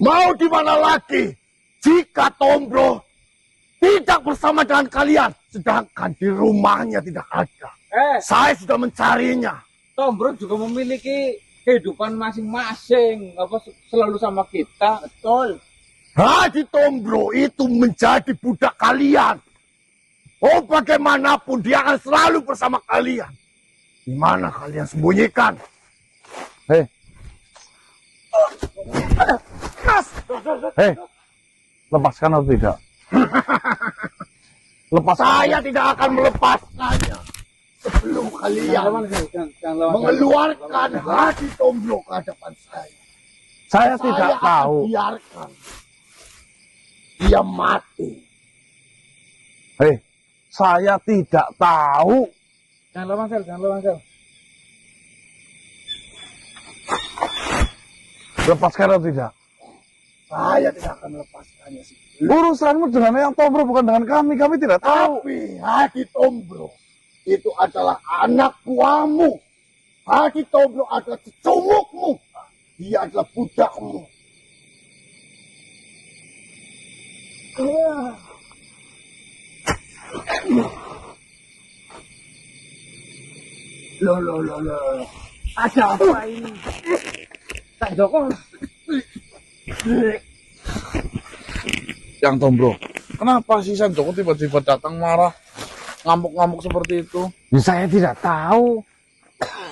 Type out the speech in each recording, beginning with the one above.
Mau di mana lagi jika Tombro tidak bersama dengan kalian, sedangkan di rumahnya tidak ada. Saya sudah mencarinya. Tombro juga memiliki kehidupan masing-masing, apa selalu sama kita. Betul. Haji Tombro itu menjadi budak kalian. Oh, bagaimanapun dia akan selalu bersama kalian. Di mana kalian sembunyikan? Hei, lepaskan atau tidak? Lepaskan. Saya tidak akan melepaskannya sebelum kalian mengeluarkan Haji Tombro ke hadapan saya. Saya tidak akan tahu. biarkan dia mati. Hei, saya tidak tahu. Jangan lawan Sel, jangan lawan Sel. Lepaskan atau tidak? Saya tidak akan melepaskannya sebelum. Urusanmu dengan yang Tombro bukan dengan kami. Kami tidak tahu. Tapi Haji Tombro itu adalah anak buahmu. Haji Tombro adalah cecungukmu. Dia adalah budakmu. Loh. Ada apa ini? Kak Joko, Yang Tombro, kenapa sih San Joko tiba-tiba datang marah, ngamuk-ngamuk seperti itu? ya, saya tidak tahu.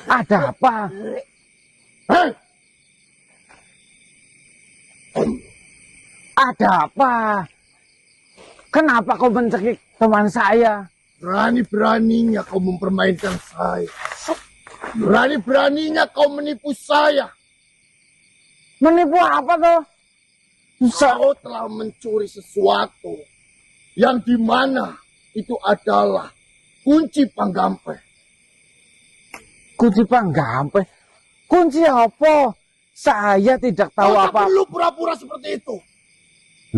Ada apa? Hei, Ada apa? Kenapa kau mencekik teman saya? berani-beraninya kau mempermainkan saya. Berani-beraninya kau menipu saya. Menipu apa tuh? Kau telah mencuri sesuatu yang dimana itu adalah kunci Panggampe. Kunci Panggampe? Kunci apa? Saya tidak tahu Kau tak apa. perlu pura-pura seperti itu.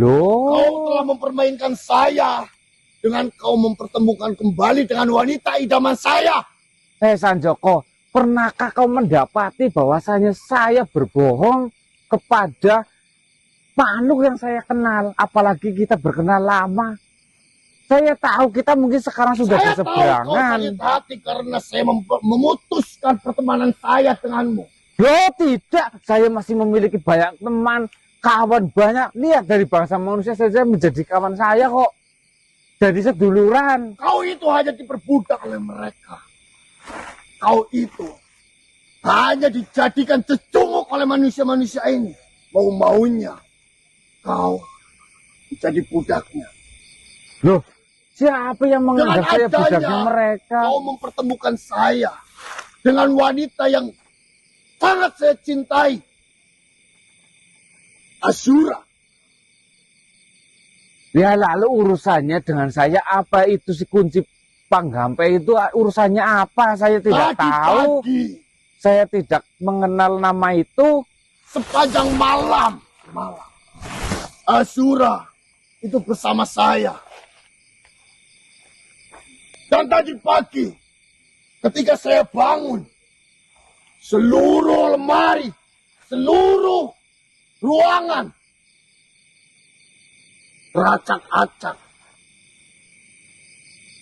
Loh, Kau telah mempermainkan saya dengan kau mempertemukan kembali dengan wanita idaman saya. Sanjoko, pernahkah kau mendapati bahwasanya saya berbohong kepada Pak Anuk yang saya kenal? Apalagi kita berkenal lama. Saya tahu kita mungkin sekarang sudah Saya tahu kau berseberangan. sakit hati karena saya memutuskan pertemanan saya denganmu. Loh tidak, saya masih memiliki banyak teman, kawan banyak. Lihat dari bangsa manusia saja menjadi kawan saya kok. Jadi seduluran. Kau itu hanya diperbudak oleh mereka. Kau itu hanya dijadikan cecunguk oleh manusia-manusia ini. Mau-maunya kau menjadi budaknya. Loh, siapa yang menganggap saya budaknya mereka? Kau mempertemukan saya dengan wanita yang sangat saya cintai. Asyura. Ya lalu urusannya dengan saya apa itu si kunci Panggampe itu urusannya apa? Saya tidak tahu. Pagi-pagi Saya tidak mengenal nama itu. sepanjang malam. Asyura itu bersama saya. Dan tadi pagi ketika saya bangun, seluruh lemari, seluruh ruangan teracak-acak.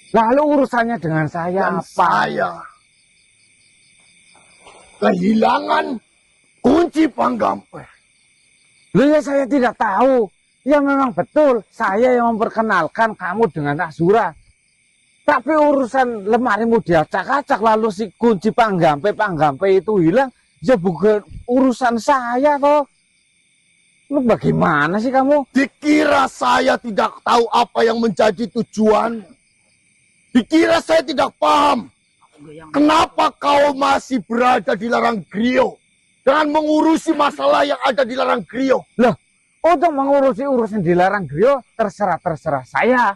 Lalu urusannya dengan saya Dan apa? saya kehilangan kunci Panggampe. Loh ya saya tidak tahu. Ya memang betul saya yang memperkenalkan kamu dengan Asyura. Tapi urusan lemarimu diacak-acak lalu si kunci Panggampe itu hilang. Ya bukan urusan saya toh. Lu bagaimana sih kamu? Dikira saya tidak tahu apa yang menjadi tujuan. Dikira saya tidak paham. Kenapa kau masih berada di Larang Griyo dengan mengurusi masalah yang ada di Larang Griyo? Loh, untuk mengurusi urusan di Larang Griyo terserah saya.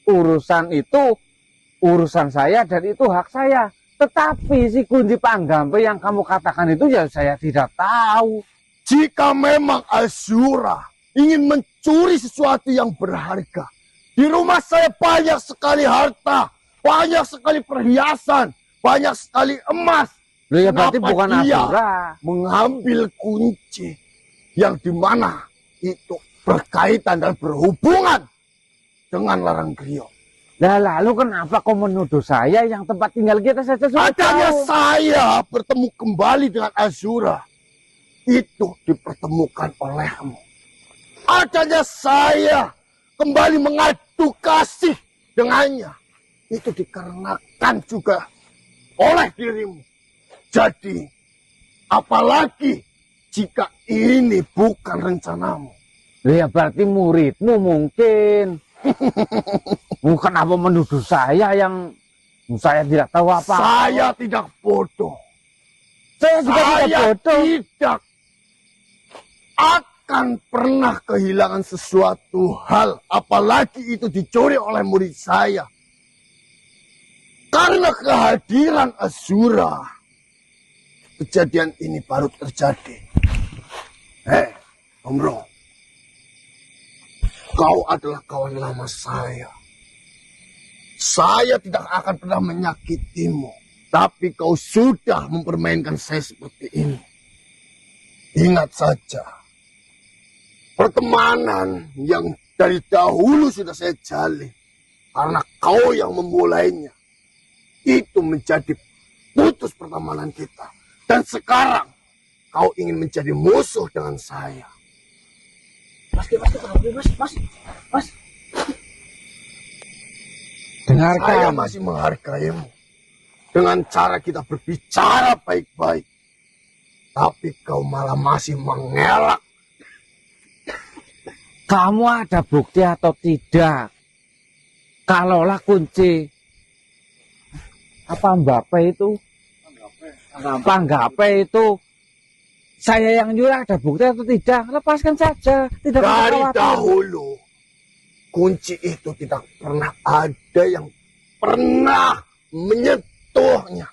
Urusan itu urusan saya dan itu hak saya. Tetapi si kunci Panggampe yang kamu katakan itu ya saya tidak tahu. Jika memang Asyura ingin mencuri sesuatu yang berharga, di rumah saya banyak sekali harta, banyak sekali perhiasan, banyak sekali emas. Loh ya berarti Kenapa bukan dia Asyura. mengambil kunci yang dimana itu berkaitan dan berhubungan dengan Larang Griyo. Lah lalu kenapa kau menuduh saya yang tempat tinggal kita saja sudah Adanya tahu? saya bertemu kembali dengan Azura, itu dipertemukan olehmu. Adanya saya kembali mengadu kasih dengannya, itu dikarenakan juga oleh dirimu. Jadi, apalagi jika ini bukan rencanamu. Ya berarti muridmu mungkin. Kenapa menuduh saya yang saya tidak tahu apa? Saya tidak bodoh. Saya juga tidak Saya bodoh. tidak akan pernah kehilangan sesuatu hal, apalagi itu dicuri oleh murid saya. Karena kehadiran Azura, kejadian ini baru terjadi. Om Bro, kau adalah kawan lama saya. Saya tidak akan pernah menyakitimu, tapi kau sudah mempermainkan saya seperti ini. Ingat saja, pertemanan yang dari dahulu sudah saya jalin, karena kau yang memulainya, itu menjadi putus pertemanan kita. Dan sekarang, kau ingin menjadi musuh dengan saya. Mas. Saya Dengarkan. masih menghargaimu dengan cara kita berbicara baik-baik. Tapi kau malah masih mengelak. Kamu ada bukti atau tidak? Kalaulah kunci apa Mbappe itu? Panggape itu saya yang nyuruh, ada bukti atau tidak? Lepaskan saja. Tidak usah Dari khawatir. dahulu, kunci itu tidak pernah ada yang pernah menyentuhnya.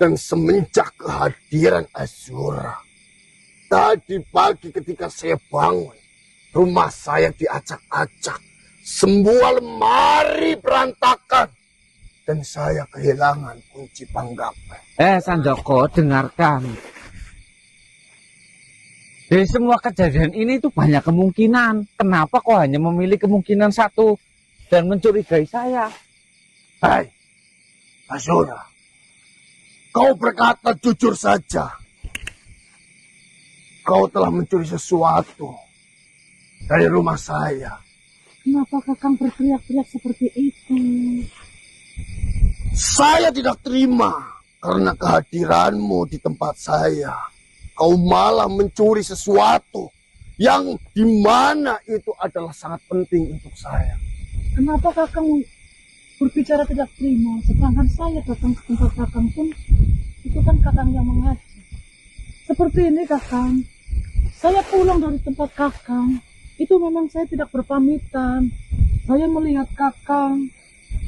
Dan semenjak kehadiran Azura, tadi pagi ketika saya bangun, rumah saya diacak-acak. Semua lemari berantakan. Dan saya kehilangan kunci Panggape. Sandoko, dengarkan. Dari semua kejadian ini itu banyak kemungkinan. Kenapa kau hanya memilih kemungkinan satu dan mencurigai saya? Hai, Azura, kau berkata jujur saja. Kau telah mencuri sesuatu dari rumah saya. Kenapa Kakang berteriak-teriak seperti itu? Saya tidak terima karena kehadiranmu di tempat saya. Kau malah mencuri sesuatu yang dimana itu adalah sangat penting untuk saya. Kenapa Kakang berbicara tidak terima? Sedangkan saya datang ke tempat Kakang pun, itu kan Kakang yang mengajar. Seperti ini Kakang, saya pulang dari tempat Kakang, itu memang saya tidak berpamitan. Saya melihat Kakang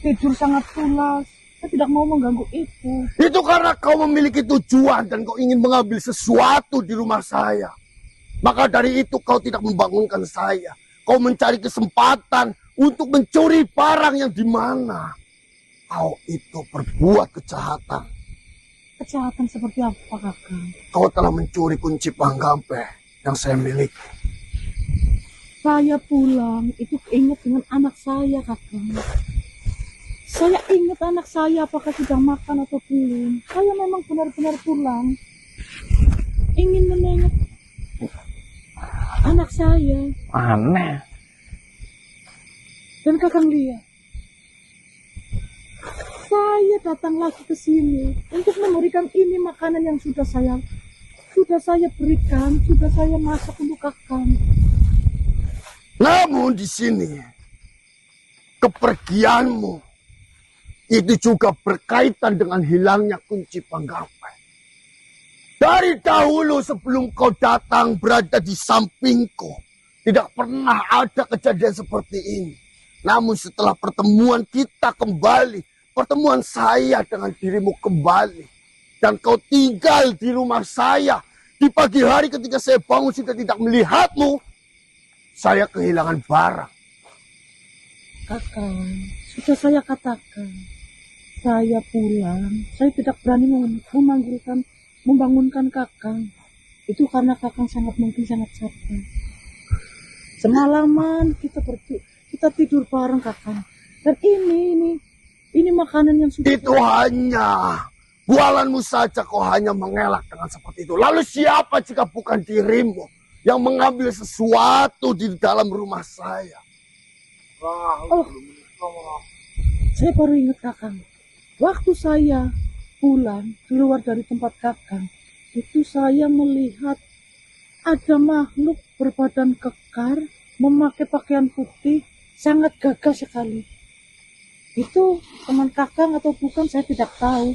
tidur sangat pulas. Saya tidak mau mengganggu itu. Itu karena kau memiliki tujuan dan kau ingin mengambil sesuatu di rumah saya. Maka dari itu kau tidak membangunkan saya. Kau mencari kesempatan untuk mencuri barang yang dimana kau itu berbuat kejahatan. Kejahatan seperti apa Kakang? Kau telah mencuri kunci Panggape yang saya miliki. Saya pulang, itu ingat dengan anak saya Kakang. Saya ingat anak saya apakah sudah makan atau belum. Saya memang benar-benar pulang ingin menengok anak saya. Aneh. Dan Kakang lihat, saya datang lagi ke sini untuk memberikan ini makanan yang sudah saya berikan, sudah saya masak untuk Kakang. Namun di sini kepergianmu itu juga berkaitan dengan hilangnya kunci Panggape. Dari dahulu sebelum kau datang berada di sampingku, tidak pernah ada kejadian seperti ini. Namun setelah pertemuan kita kembali, pertemuan saya dengan dirimu kembali, dan kau tinggal di rumah saya, di pagi hari ketika saya bangun sudah tidak melihatmu, saya kehilangan barang. Kakang, sudah saya katakan, saya pulang, saya tidak berani membangunkan Kakang. Itu karena Kakang sangat mungkin sangat capek. Semalaman kita tidur bareng Kakang. Dan ini makanan yang sudah Itu hanya bualanmu saja, kau hanya mengelak dengan seperti itu. Lalu siapa jika bukan dirimu yang mengambil sesuatu di dalam rumah saya? Oh, saya baru ingat Kakang. Waktu saya pulang keluar dari tempat Kakang, itu saya melihat ada makhluk berbadan kekar, memakai pakaian putih, sangat gagah sekali. Itu teman Kakang atau bukan saya tidak tahu.